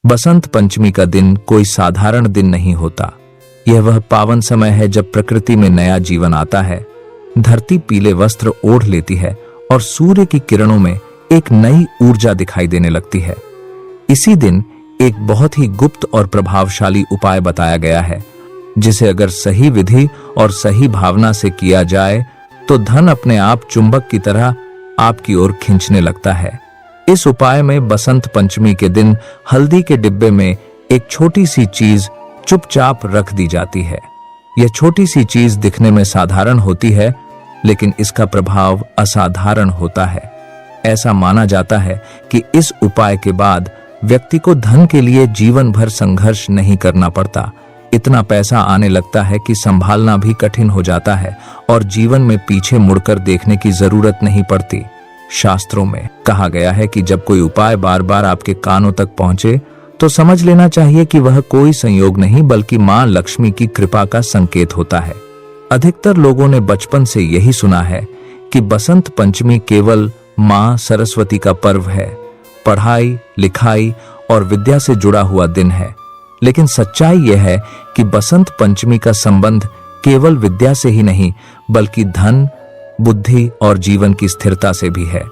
बसंत पंचमी का दिन कोई साधारण दिन नहीं होता। यह वह पावन समय है जब प्रकृति में नया जीवन आता है, धरती पीले वस्त्र ओढ़ लेती है और सूर्य की किरणों में एक नई ऊर्जा दिखाई देने लगती है। इसी दिन एक बहुत ही गुप्त और प्रभावशाली उपाय बताया गया है, जिसे अगर सही विधि और सही भावना से किया जाए तो धन अपने आप चुंबक की तरह आपकी ओर खींचने लगता है। इस उपाय में बसंत पंचमी के दिन हल्दी के डिब्बे में एक छोटी सी चीज चुपचाप रख दी जाती है। यह छोटी सी चीज दिखने में साधारण होती है, लेकिन इसका प्रभाव असाधारण होता है। ऐसा माना जाता है कि इस उपाय के बाद व्यक्ति को धन के लिए जीवन भर संघर्ष नहीं करना पड़ता। इतना पैसा आने लगता है कि संभालना भी कठिन हो जाता है और जीवन में पीछे मुड़कर देखने की जरूरत नहीं पड़ती। शास्त्रों में कहा गया है कि जब कोई उपाय बार बार आपके कानों तक पहुंचे तो समझ लेना चाहिए कि वह कोई संयोग नहीं बल्कि मां लक्ष्मी की कृपा का संकेत होता है। अधिकतर लोगों ने बचपन से यही सुना है कि बसंत पंचमी केवल मां सरस्वती का पर्व है, पढ़ाई लिखाई और विद्या से जुड़ा हुआ दिन है। लेकिन सच्चाई यह है कि बसंत पंचमी का संबंध केवल विद्या से ही नहीं बल्कि धन, बुद्धि और जीवन की स्थिरता से भी है।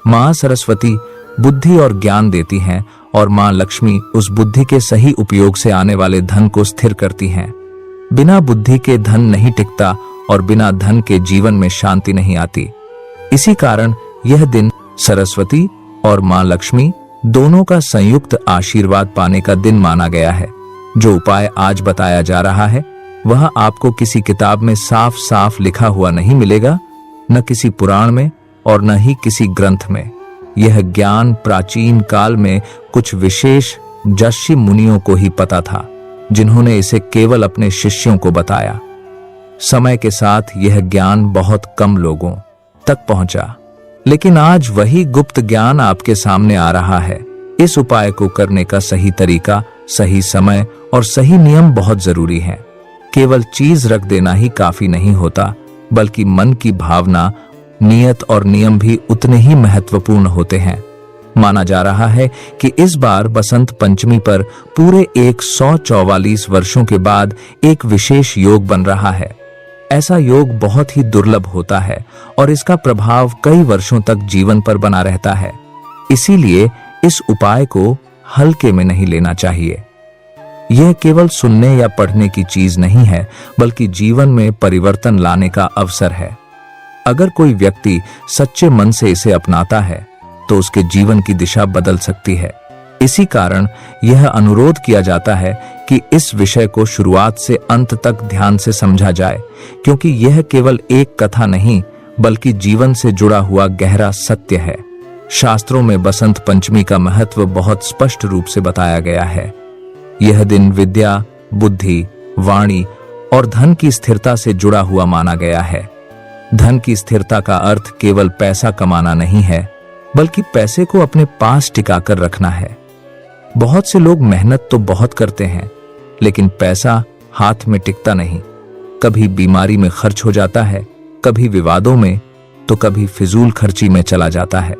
मां सरस्वती बुद्धि और ज्ञान देती हैं और मां लक्ष्मी उस बुद्धि के सही उपयोग से आने वाले धन को स्थिर करती हैं। बिना बुद्धि के धन नहीं टिकता और बिना धन के जीवन में शांति नहीं आती। इसी कारण यह दिन सरस्वती और मां लक्ष्मी दोनों का संयुक्त आशीर्वाद पाने का दिन माना गया है। जो उपाय आज बताया जा रहा है वह आपको किसी किताब में साफ साफ लिखा हुआ नहीं मिलेगा, न किसी पुराण में और न ही किसी ग्रंथ में। यह ज्ञान प्राचीन काल में कुछ विशेष ऋषि मुनियों को ही पता था, जिन्होंने इसे केवल अपने शिष्यों को बताया। समय के साथ यह ज्ञान बहुत कम लोगों तक पहुंचा, लेकिन आज वही गुप्त ज्ञान आपके सामने आ रहा है। इस उपाय को करने का सही तरीका, सही समय और सही नियम बहुत जरूरी है। केवल चीज रख देना ही काफी नहीं होता, बल्कि मन की भावना, नियत और नियम भी उतने ही महत्वपूर्ण होते हैं। माना जा रहा है कि इस बार बसंत पंचमी पर पूरे 144 वर्षों के बाद एक विशेष योग बन रहा है। ऐसा योग बहुत ही दुर्लभ होता है और इसका प्रभाव कई वर्षों तक जीवन पर बना रहता है। इसीलिए इस उपाय को हल्के में नहीं लेना चाहिए। यह केवल सुनने या पढ़ने की चीज नहीं है, बल्कि जीवन में परिवर्तन लाने का अवसर है। अगर कोई व्यक्ति सच्चे मन से इसे अपनाता है तो उसके जीवन की दिशा बदल सकती है। इसी कारण यह अनुरोध किया जाता है कि इस विषय को शुरुआत से अंत तक ध्यान से समझा जाए, क्योंकि यह केवल एक कथा नहीं बल्कि जीवन से जुड़ा हुआ गहरा सत्य है। शास्त्रों में बसंत पंचमी का महत्व बहुत स्पष्ट रूप से बताया गया है। यह दिन विद्या, बुद्धि, वाणी और धन की स्थिरता से जुड़ा हुआ माना गया है। धन की स्थिरता का अर्थ केवल पैसा कमाना नहीं है, बल्कि पैसे को अपने पास टिकाकर रखना है। बहुत से लोग मेहनत तो बहुत करते हैं, लेकिन पैसा हाथ में टिकता नहीं। कभी बीमारी में खर्च हो जाता है, कभी विवादों में, तो कभी फिजूल खर्ची में चला जाता है।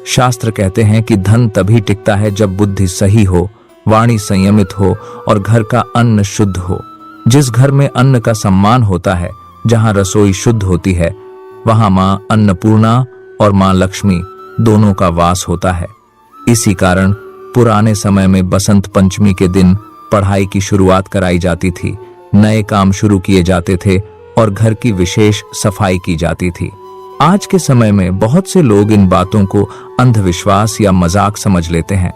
शास्त्र कहते हैं कि धन तभी टिकता है जब बुद्धि सही हो, वाणी संयमित हो और घर का अन्न शुद्ध हो। जिस घर में अन्न का सम्मान होता है, जहां रसोई शुद्ध होती है, वहां मां अन्नपूर्णा और मां लक्ष्मी दोनों का वास होता है। इसी कारण पुराने समय में बसंत पंचमी के दिन पढ़ाई की शुरुआत कराई जाती थी, नए काम शुरू किए जाते थे और घर की विशेष सफाई की जाती थी। आज के समय में बहुत से लोग इन बातों को अंधविश्वास या मजाक समझ लेते हैं,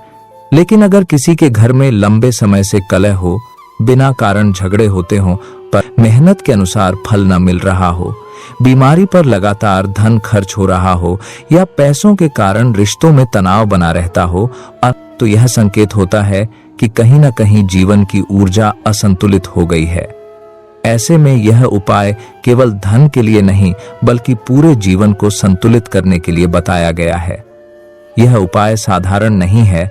लेकिन अगर किसी के घर में लंबे समय से कलह हो, बिना कारण झगड़े होते हो, पर मेहनत के अनुसार फल न मिल रहा हो, बीमारी पर लगातार धन खर्च हो रहा हो या पैसों के कारण रिश्तों में तनाव बना रहता हो, तो यह संकेत होता है कि कहीं न कहीं जीवन की ऊर्जा असंतुलित हो गई है। ऐसे में यह उपाय केवल धन के लिए नहीं बल्कि पूरे जीवन को संतुलित करने के लिए बताया गया है। यह उपाय साधारण नहीं है,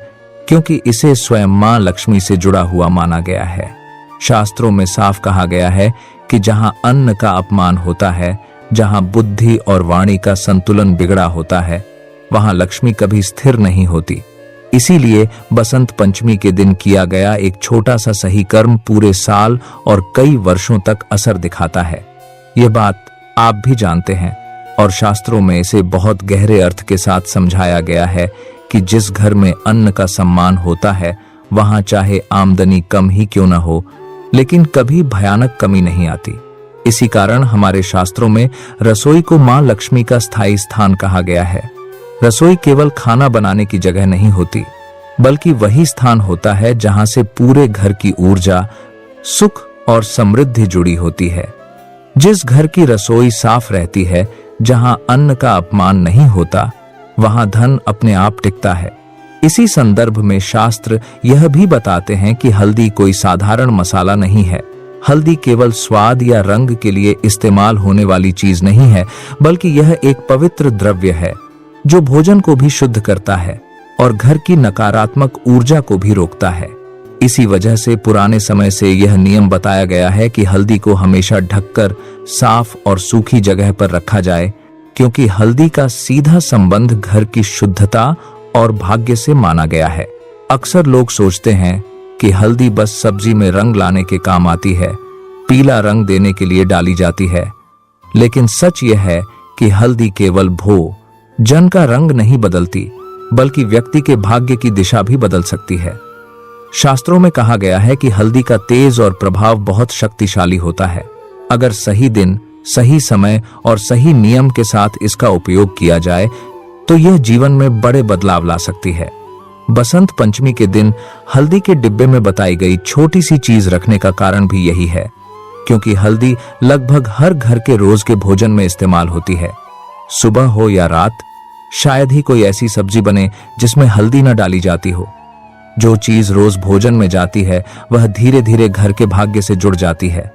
क्योंकि इसे स्वयं मां लक्ष्मी से जुड़ा हुआ माना गया है। शास्त्रों में साफ कहा गया है कि जहां अन्न का अपमान होता है, जहां बुद्धि और वाणी का संतुलन बिगड़ा होता है, वहां लक्ष्मी कभी स्थिर नहीं होती। इसीलिए बसंत पंचमी के दिन किया गया एक छोटा सा सही कर्म पूरे साल और कई वर्षों तक असर दिखाता है। ये बात आप भी जानते हैं और शास्त्रों में इसे बहुत गहरे अर्थ के साथ समझाया गया है कि जिस घर में अन्न का सम्मान होता है वहां चाहे आमदनी कम ही क्यों न हो, लेकिन कभी भयानक कमी नहीं आती। इसी कारण हमारे शास्त्रों में रसोई को मां लक्ष्मी का स्थायी स्थान कहा गया है। रसोई केवल खाना बनाने की जगह नहीं होती, बल्कि वही स्थान होता है जहां से पूरे घर की ऊर्जा, सुख और समृद्धि जुड़ी होती है। जिस घर की रसोई साफ रहती है, जहां अन्न का अपमान नहीं होता, वहां धन अपने आप टिकता है। इसी संदर्भ में शास्त्र यह भी बताते हैं कि हल्दी कोई साधारण मसाला नहीं है। हल्दी केवल स्वाद या रंग के लिए इस्तेमाल होने वाली चीज नहीं है, बल्कि यह एक पवित्र द्रव्य है जो भोजन को भी शुद्ध करता है और घर की नकारात्मक ऊर्जा को भी रोकता है। इसी वजह से पुराने समय से यह नियम बताया गया है कि हल्दी को हमेशा ढककर साफ और सूखी जगह पर रखा जाए, क्योंकि हल्दी का सीधा संबंध घर की शुद्धता और भाग्य से माना गया है। अक्सर लोग सोचते हैं कि हल्दी बस सब्जी में रंग लाने के काम आती है, पीला रंग देने के लिए डाली जाती है, लेकिन सच यह है कि हल्दी केवल जन का रंग नहीं बदलती, बल्कि व्यक्ति के भाग्य की दिशा भी बदल सकती है। शास्त्रों में कहा गया है कि हल्दी का तेज और प्रभाव बहुत शक्तिशाली होता है। अगर सही दिन, सही समय और सही नियम के साथ इसका उपयोग किया जाए तो यह जीवन में बड़े बदलाव ला सकती है। बसंत पंचमी के दिन हल्दी के डिब्बे में बताई गई छोटी सी चीज रखने का कारण भी यही है, क्योंकि हल्दी लगभग हर घर के रोज के भोजन में इस्तेमाल होती है। सुबह हो या रात, शायद ही कोई ऐसी सब्जी बने जिसमें हल्दी न डाली जाती हो। जो चीज रोज भोजन में जाती है वह धीरे धीरे घर के भाग्य से जुड़ जाती है।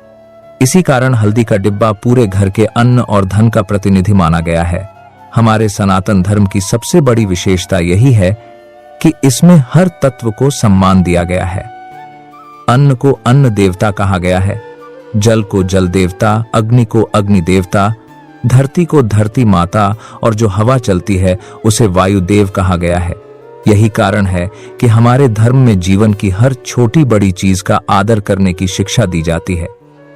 इसी कारण हल्दी का डिब्बा पूरे घर के अन्न और धन का प्रतिनिधि माना गया है। हमारे सनातन धर्म की सबसे बड़ी विशेषता यही है कि इसमें हर तत्व को सम्मान दिया गया है। अन्न को अन्न देवता कहा गया है, जल को जल देवता, अग्नि को अग्नि देवता, धरती को धरती माता और जो हवा चलती है उसे वायु देव कहा गया है। यही कारण है कि हमारे धर्म में जीवन की हर छोटी बड़ी चीज का आदर करने की शिक्षा दी जाती है।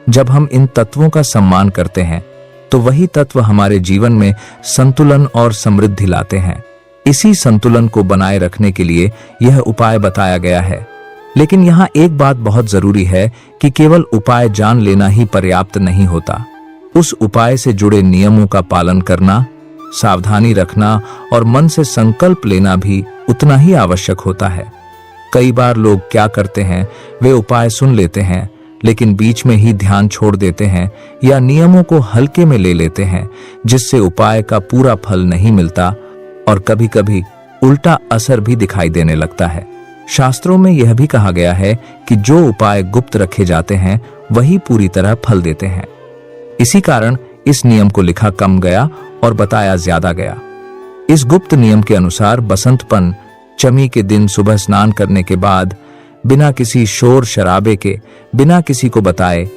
जब हम इन तत्वों का सम्मान करते हैं तो वही तत्व हमारे जीवन में संतुलन और समृद्धि लाते हैं। इसी संतुलन को बनाए रखने के लिए यह उपाय बताया गया है। लेकिन यहाँ एक बात बहुत जरूरी है कि केवल उपाय जान लेना ही पर्याप्त नहीं होता। उस उपाय से जुड़े नियमों का पालन करना, सावधानी रखना और मन से संकल्प लेना भी उतना ही आवश्यक होता है। कई बार लोग क्या करते हैं, वे उपाय सुन लेते हैं लेकिन बीच में ही ध्यान छोड़ देते हैं या नियमों को हल्के में ले लेते हैं, जिससे उपाय का पूरा फल नहीं मिलता और कभी कभी उल्टा असर भी दिखाई देने लगता है। शास्त्रों में यह भी कहा गया है कि जो उपाय गुप्त रखे जाते हैं वही पूरी तरह फल देते हैं। इसी कारण इस नियम को लिखा कम गया और बताया ज्यादा गया। इस गुप्त नियम के अनुसार बसंत पंचमी के दिन सुबह स्नान करने के बाद बिना किसी शोर शराबे के, बिना किसी को बताए,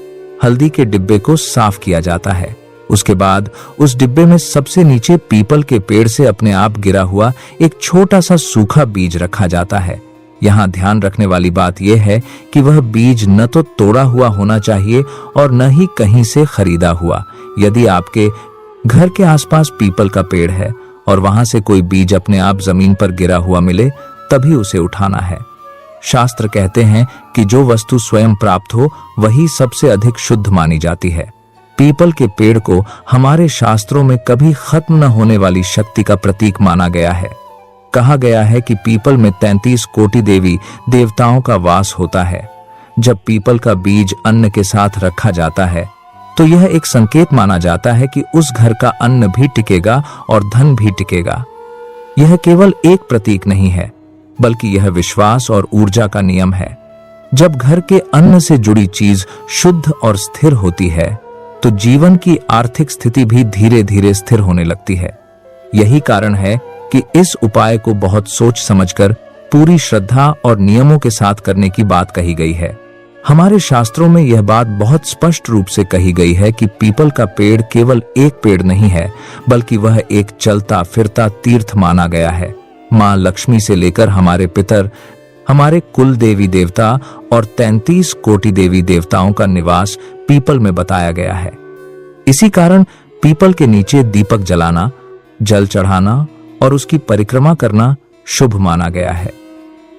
हल्दी के डिब्बे को साफ किया जाता है। उसके बाद उस डिब्बे में सबसे नीचे पीपल के पेड़ से अपने आप गिरा हुआ एक छोटा सा सूखा बीज रखा जाता है। यहाँ ध्यान रखने वाली बात यह है कि वह बीज न तो तोड़ा हुआ होना चाहिए और न ही कहीं से खरीदा हुआ। यदि आपके घर के आसपास पीपल का पेड़ है और वहां से कोई बीज अपने आप जमीन पर गिरा हुआ मिले, तभी उसे उठाना है। शास्त्र कहते हैं कि जो वस्तु स्वयं प्राप्त हो वही सबसे अधिक शुद्ध मानी जाती है। पीपल के पेड़ को हमारे शास्त्रों में कभी खत्म न होने वाली शक्ति का प्रतीक माना गया है। कहा गया है कि पीपल में 33 कोटि देवी देवताओं का वास होता है। जब पीपल का बीज अन्न के साथ रखा जाता है तो यह एक संकेत माना जाता है कि उस घर का अन्न भी टिकेगा और धन भी टिकेगा। यह केवल एक प्रतीक नहीं है, बल्कि यह विश्वास और ऊर्जा का नियम है। जब घर के अन्न से जुड़ी चीज शुद्ध और स्थिर होती है तो जीवन की आर्थिक स्थिति भी धीरे धीरे स्थिर होने लगती है। यही कारण है कि इस उपाय को बहुत सोच समझकर, पूरी श्रद्धा और नियमों के साथ करने की बात कही गई है। हमारे शास्त्रों में यह बात बहुत स्पष्ट रूप से कही गई है कि पीपल का पेड़ केवल एक पेड़ नहीं है, बल्कि वह एक चलता फिरता तीर्थ माना गया है। मां लक्ष्मी से लेकर हमारे पितर, हमारे कुल देवी देवता और 33 कोटि देवी देवताओं का निवास पीपल में बताया गया है। इसी कारण पीपल के नीचे दीपक जलाना, जल चढ़ाना और उसकी परिक्रमा करना शुभ माना गया है।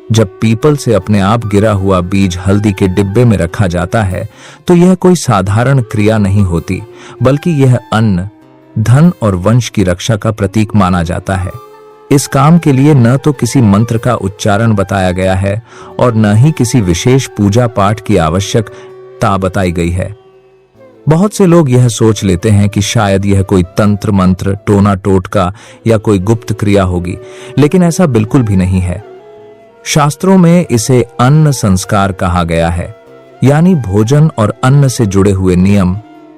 जब पीपल से अपने आप गिरा हुआ बीज हल्दी के डिब्बे में रखा जाता है तो यह कोई साधारण क्रिया नहीं होती, बल्कि यह अन्न, धन और वंश की रक्षा का प्रतीक माना जाता है। इस काम के लिए न तो किसी मंत्र का उच्चारण बताया गया है और न ही किसी विशेष पूजा पाठ की आवश्यकता बताई गई है। बहुत से लोग यह सोच लेते हैं कि शायद यह कोई तंत्र मंत्र, टोना टोटका या कोई गुप्त क्रिया होगी, लेकिन ऐसा बिल्कुल भी नहीं है। शास्त्रों में इसे अन्न संस्कार कहा गया है, यानी भोजन और अन्न से जुड़े हुए नियम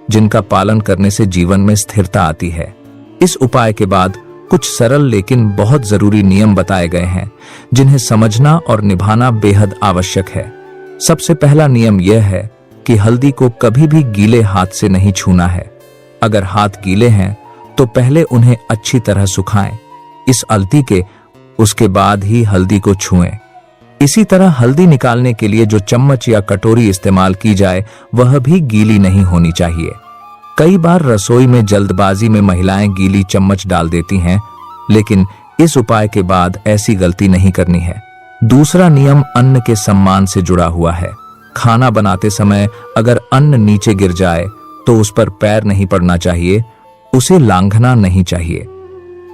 जिनका पालन करने से जीवन में स्थिरता आती है। इस उपाय के बाद कुछ सरल लेकिन बहुत जरूरी नियम बताए गए हैं जिन्हें समझना और निभाना बेहद आवश्यक है। सबसे पहला नियम यह है कि हल्दी को कभी भी गीले हाथ से नहीं छूना है। अगर हाथ गीले हैं तो पहले उन्हें अच्छी तरह सुखाएं, इस अलती के उसके बाद ही हल्दी को छुएं। इसी तरह हल्दी निकालने के लिए जो चम्मच या कटोरी इस्तेमाल की जाए वह भी गीली नहीं होनी चाहिए। कई बार रसोई में जल्दबाजी में महिलाएं गीली चम्मच डाल देती हैं, लेकिन इस उपाय के बाद ऐसी गलती नहीं करनी है। दूसरा नियम अन्न के सम्मान से जुड़ा हुआ है। खाना बनाते समय अगर अन्न नीचे गिर जाए तो उस पर पैर नहीं पड़ना चाहिए, उसे लांघना नहीं चाहिए।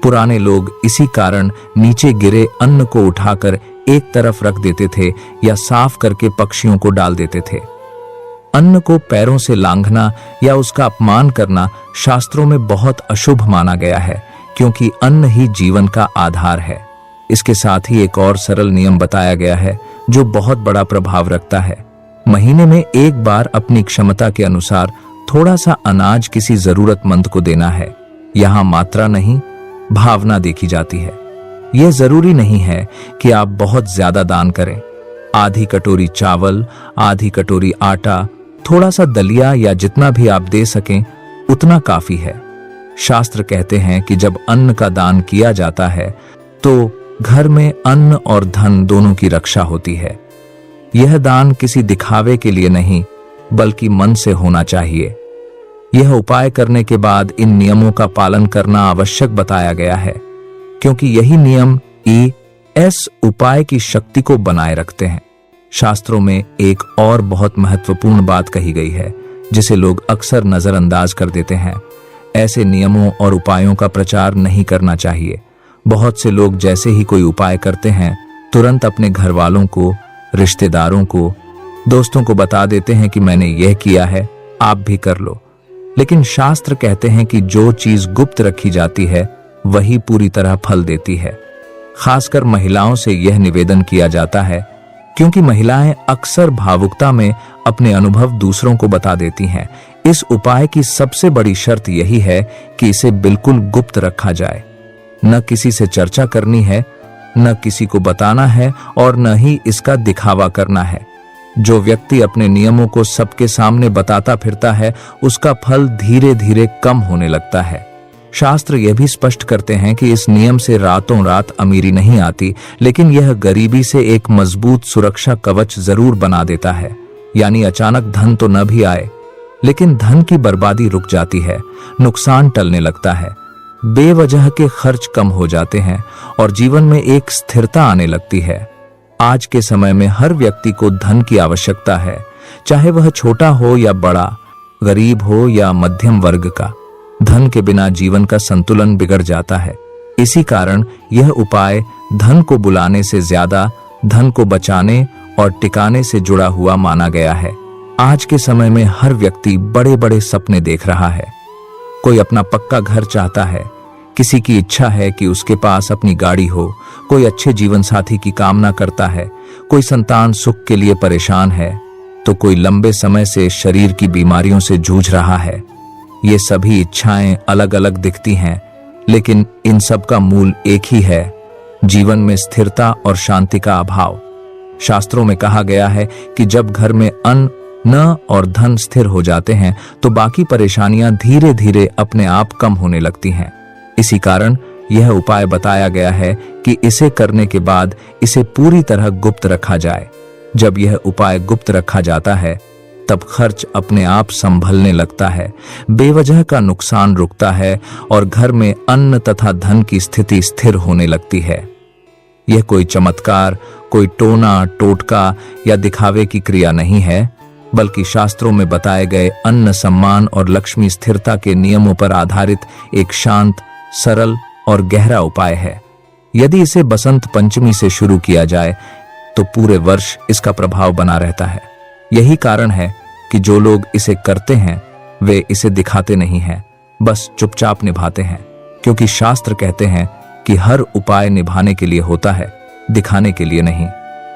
पुराने लोग इसी कारण नीचे गिरे अन्न को उठाकर एक तरफ रख देते थे या साफ करके पक्षियों को डाल देते थे। अन्न को पैरों से लांघना या उसका अपमान करना शास्त्रों में बहुत अशुभ माना गया है, क्योंकि अन्न ही जीवन का आधार है। इसके साथ ही एक और सरल नियम बताया गया है जो बहुत बड़ा प्रभाव रखता है। महीने में एक बार अपनी क्षमता के अनुसार थोड़ा सा अनाज किसी जरूरतमंद को देना है। यहाँ मात्रा नहीं, भावना देखी जाती है। यह जरूरी नहीं है कि आप बहुत ज्यादा दान करें। आधी कटोरी चावल, आधी कटोरी आटा, थोड़ा सा दलिया या जितना भी आप दे सकें उतना काफी है। शास्त्र कहते हैं कि जब अन्न का दान किया जाता है तो घर में अन्न और धन दोनों की रक्षा होती है। यह दान किसी दिखावे के लिए नहीं, बल्कि मन से होना चाहिए। यह उपाय करने के बाद इन नियमों का पालन करना आवश्यक बताया गया है, क्योंकि यही नियम इस उपाय की शक्ति को बनाए रखते हैं। शास्त्रों में एक और बहुत महत्वपूर्ण बात कही गई है जिसे लोग अक्सर नजरअंदाज कर देते हैं। ऐसे नियमों और उपायों का प्रचार नहीं करना चाहिए। बहुत से लोग जैसे ही कोई उपाय करते हैं तुरंत अपने घर वालों को, रिश्तेदारों को, दोस्तों को बता देते हैं कि मैंने यह किया है, आप भी कर लो। लेकिन शास्त्र कहते हैं कि जो चीज गुप्त रखी जाती है वही पूरी तरह फल देती है। खासकर महिलाओं से यह निवेदन किया जाता है, क्योंकि महिलाएं अक्सर भावुकता में अपने अनुभव दूसरों को बता देती हैं। इस उपाय की सबसे बड़ी शर्त यही है कि इसे बिल्कुल गुप्त रखा जाए। न किसी से चर्चा करनी है, न किसी को बताना है और न ही इसका दिखावा करना है। जो व्यक्ति अपने नियमों को सबके सामने बताता फिरता है उसका फल धीरे धीरे कम होने लगता है। शास्त्र यह भी स्पष्ट करते हैं कि इस नियम से रातों रात अमीरी नहीं आती, लेकिन यह गरीबी से एक मजबूत सुरक्षा कवच जरूर बना देता है। यानी अचानक धन तो न भी आए, लेकिन धन की बर्बादी रुक जाती है, नुकसान टलने लगता है, बेवजह के खर्च कम हो जाते हैं और जीवन में एक स्थिरता आने लगती है। आज के समय में हर व्यक्ति को धन की आवश्यकता है, चाहे वह छोटा हो या बड़ा, गरीब हो या मध्यम वर्ग का। धन के बिना जीवन का संतुलन बिगड़ जाता है। इसी कारण यह उपाय धन को बुलाने से ज्यादा धन को बचाने और टिकाने से जुड़ा हुआ माना गया है। आज के समय में हर व्यक्ति बड़े बड़े सपने देख रहा है। कोई अपना पक्का घर चाहता है, किसी की इच्छा है कि उसके पास अपनी गाड़ी हो, कोई अच्छे जीवन साथी की कामना करता है, कोई संतान सुख के लिए परेशान है, तो कोई लंबे समय से शरीर की बीमारियों से जूझ रहा है। ये सभी इच्छाएं अलग अलग दिखती हैं, लेकिन इन सब का मूल एक ही है, जीवन में स्थिरता और शांति का अभाव। शास्त्रों में कहा गया है कि जब घर में अन्न और धन स्थिर हो जाते हैं तो बाकी परेशानियां धीरे धीरे अपने आप कम होने लगती हैं। इसी कारण यह उपाय बताया गया है कि इसे करने के बाद इसे पूरी तरह गुप्त रखा जाए। जब यह उपाय गुप्त रखा जाता है तब खर्च अपने आप संभलने लगता है, बेवजह का नुकसान रुकता है और घर में अन्न तथा धन की स्थिति स्थिर होने लगती है। यह कोई चमत्कार, कोई टोना टोटका या दिखावे की क्रिया नहीं है, बल्कि शास्त्रों में बताए गए अन्न सम्मान और लक्ष्मी स्थिरता के नियमों पर आधारित एक शांत, सरल और गहरा उपाय है। यदि इसे बसंत पंचमी से शुरू किया जाए तो पूरे वर्ष इसका प्रभाव बना रहता है। यही कारण है कि जो लोग इसे करते हैं वे इसे दिखाते नहीं हैं, बस चुपचाप निभाते हैं, क्योंकि शास्त्र कहते हैं कि हर उपाय निभाने के लिए होता है, दिखाने के लिए नहीं।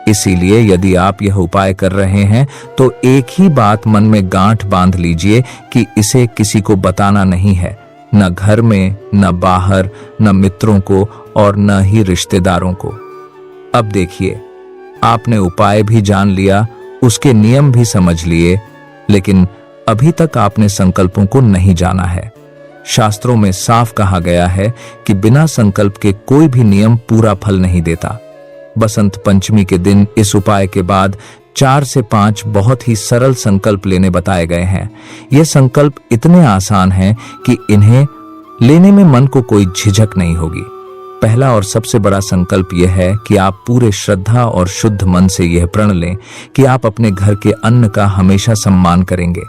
इसीलिए यदि आप यह उपाय कर रहे हैं तो एक ही बात मन में गांठ बांध लीजिए कि इसे किसी को बताना नहीं है, न घर में, न बाहर, न मित्रों को और न ही रिश्तेदारों को। अब देखिए, आपने उपाय भी जान लिया, उसके नियम भी समझ लिए, लेकिन अभी तक आपने संकल्पों को नहीं जाना है। शास्त्रों में साफ कहा गया है कि बिना संकल्प के कोई भी नियम पूरा फल नहीं देता। बसंत पंचमी के दिन इस उपाय के बाद 4 से 5 बहुत ही सरल संकल्प लेने बताए गए हैं। ये संकल्प इतने आसान हैं कि इन्हें लेने में मन को कोई झिझक नहीं होगी। पहला और सबसे बड़ा संकल्प यह है कि आप पूरे श्रद्धा और शुद्ध मन से यह प्रण लें कि आप अपने घर के अन्न का हमेशा सम्मान करेंगे।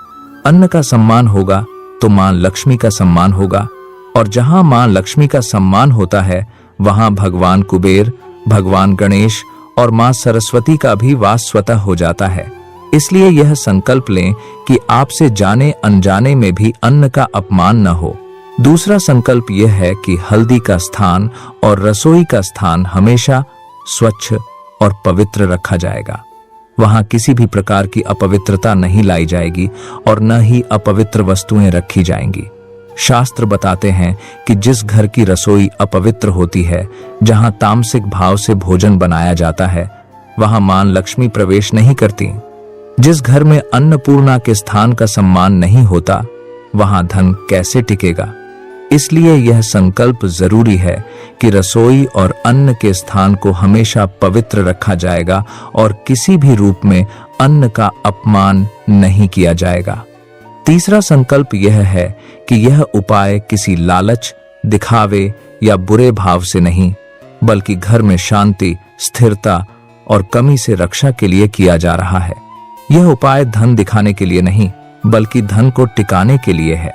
अन्न का सम्मान होगा तो मां लक्ष्मी का सम्मान होगा, और जहां मां लक्ष्मी का सम्मान होता है वहां भगवान कुबेर, भगवान गणेश और मां सरस्वती का भी वास स्वतः हो जाता है। इसलिए यह संकल्प लें कि आपसे जाने अनजाने में भी अन्न का अपमान न हो। दूसरा संकल्प यह है कि हल्दी का स्थान और रसोई का स्थान हमेशा स्वच्छ और पवित्र रखा जाएगा। वहां किसी भी प्रकार की अपवित्रता नहीं लाई जाएगी और न ही अपवित्र वस्तुएं रखी जाएंगी। शास्त्र बताते हैं कि जिस घर की रसोई अपवित्र होती है, जहां तामसिक भाव से भोजन बनाया जाता है, वहां मां लक्ष्मी प्रवेश नहीं करती। जिस घर में अन्नपूर्णा के स्थान का सम्मान नहीं होता, वहां धन कैसे टिकेगा। इसलिए यह संकल्प जरूरी है कि रसोई और अन्न के स्थान को हमेशा पवित्र रखा जाएगा और किसी भी रूप में अन्न का अपमान नहीं किया जाएगा। तीसरा संकल्प यह है कि यह उपाय किसी लालच, दिखावे या बुरे भाव से नहीं, बल्कि घर में शांति, स्थिरता और कमी से रक्षा के लिए किया जा रहा है। यह उपाय धन दिखाने के लिए नहीं, बल्कि धन को टिकाने के लिए है।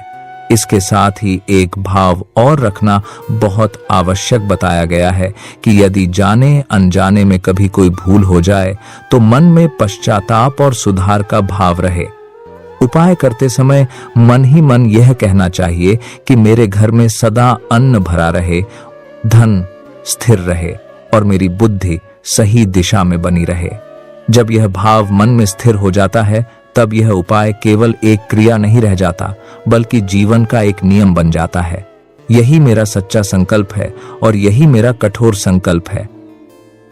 इसके साथ ही एक भाव और रखना बहुत आवश्यक बताया गया है कि यदि जाने अनजाने में कभी कोई भूल हो जाए तो मन में पश्चाताप और सुधार का भाव रहे। उपाय करते समय मन ही मन यह कहना चाहिए कि मेरे घर में सदा अन्न भरा रहे, धन स्थिर रहे और मेरी बुद्धि सही दिशा में बनी रहे। जब यह भाव मन में स्थिर हो जाता है तब यह उपाय केवल एक क्रिया नहीं रह जाता, बल्कि जीवन का एक नियम बन जाता है। यही मेरा सच्चा संकल्प है और यही मेरा कठोर संकल्प है।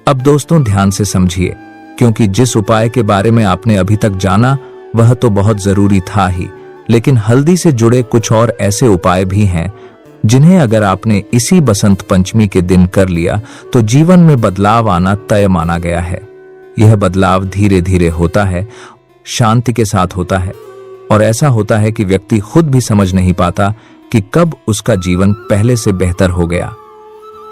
अब दोस्तों ध्यान से समझिए, क्योंकि जिस उपाय के बारे में आपने अभी तक जाना वह तो बहुत जरूरी था ही, लेकिन हल्दी से जुड़े कुछ और ऐसे उपाय भी हैं जिन्हें अगर आपने इसी बसंत पंचमी के दिन कर लिया तो जीवन में बदलाव आना तय माना गया है। यह बदलाव धीरे धीरे होता है, शांति के साथ होता है, और ऐसा होता है कि व्यक्ति खुद भी समझ नहीं पाता कि कब उसका जीवन पहले से बेहतर हो गया।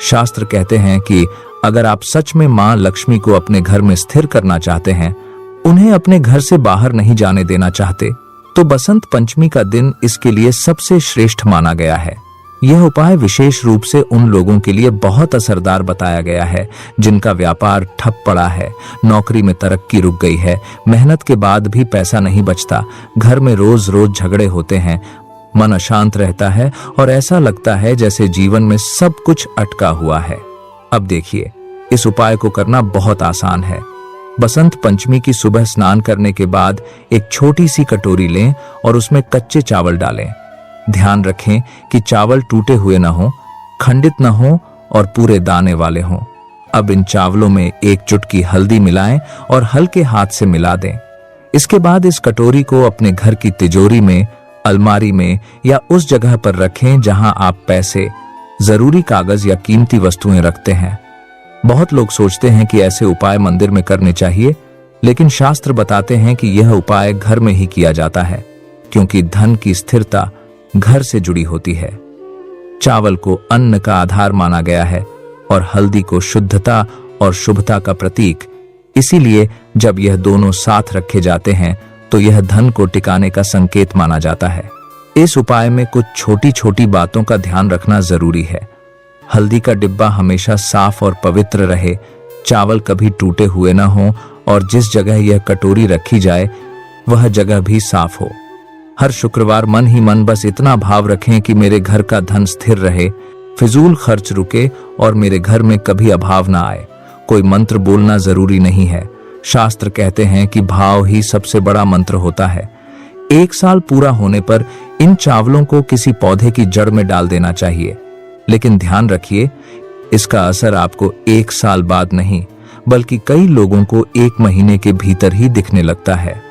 शास्त्र कहते हैं कि अगर आप सच में मां लक्ष्मी को अपने घर में स्थिर करना चाहते हैं, उन्हें अपने घर से बाहर नहीं जाने देना चाहते, तो बसंत पंचमी का दिन इसके लिए सबसे श्रेष्ठ माना गया है। यह उपाय विशेष रूप से उन लोगों के लिए बहुत असरदार बताया गया है जिनका व्यापार ठप पड़ा है, नौकरी में तरक्की रुक गई है, मेहनत के बाद भी पैसा नहीं बचता, घर में रोज रोज झगड़े होते हैं, मन अशांत रहता है और ऐसा लगता है जैसे जीवन में सब कुछ अटका हुआ है। अब देखिए, इस उपाय को करना बहुत आसान है। बसंत पंचमी की सुबह स्नान करने के बाद एक छोटी सी कटोरी लें और उसमें कच्चे चावल डालें। ध्यान रखें कि चावल टूटे हुए न हो, खंडित न हो और पूरे दाने वाले हों। अब इन चावलों में एक चुटकी हल्दी मिलाएं और हल्के हाथ से मिला दें। इसके बाद इस कटोरी को अपने घर की तिजोरी में, अलमारी में या उस जगह पर रखें जहां आप पैसे, जरूरी कागज या कीमती वस्तुएं रखते हैं। बहुत लोग सोचते हैं कि ऐसे उपाय मंदिर में करने चाहिए, लेकिन शास्त्र बताते हैं कि यह उपाय घर में ही किया जाता है, क्योंकि धन की स्थिरता घर से जुड़ी होती है। चावल को अन्न का आधार माना गया है और हल्दी को शुद्धता और शुभता का प्रतीक। इसीलिए जब यह दोनों साथ रखे जाते हैं तो यह धन को टिकाने का संकेत माना जाता है। इस उपाय में कुछ छोटी छोटी बातों का ध्यान रखना जरूरी है। हल्दी का डिब्बा हमेशा साफ और पवित्र रहे, चावल कभी टूटे हुए न हो और जिस जगह यह कटोरी रखी जाए वह जगह भी साफ हो। हर शुक्रवार मन ही मन बस इतना भाव रखें कि मेरे घर का धन स्थिर रहे, फिजूल खर्च रुके और मेरे घर में कभी अभाव ना आए। कोई मंत्र बोलना जरूरी नहीं है। शास्त्र कहते हैं कि भाव ही सबसे बड़ा मंत्र होता है। 1 साल पूरा होने पर इन चावलों को किसी पौधे की जड़ में डाल देना चाहिए, लेकिन ध्यान रखिए, इसका असर आपको 1 साल बाद नहीं, बल्कि कई लोगों को 1 महीने के भीतर ही दिखने लगता है।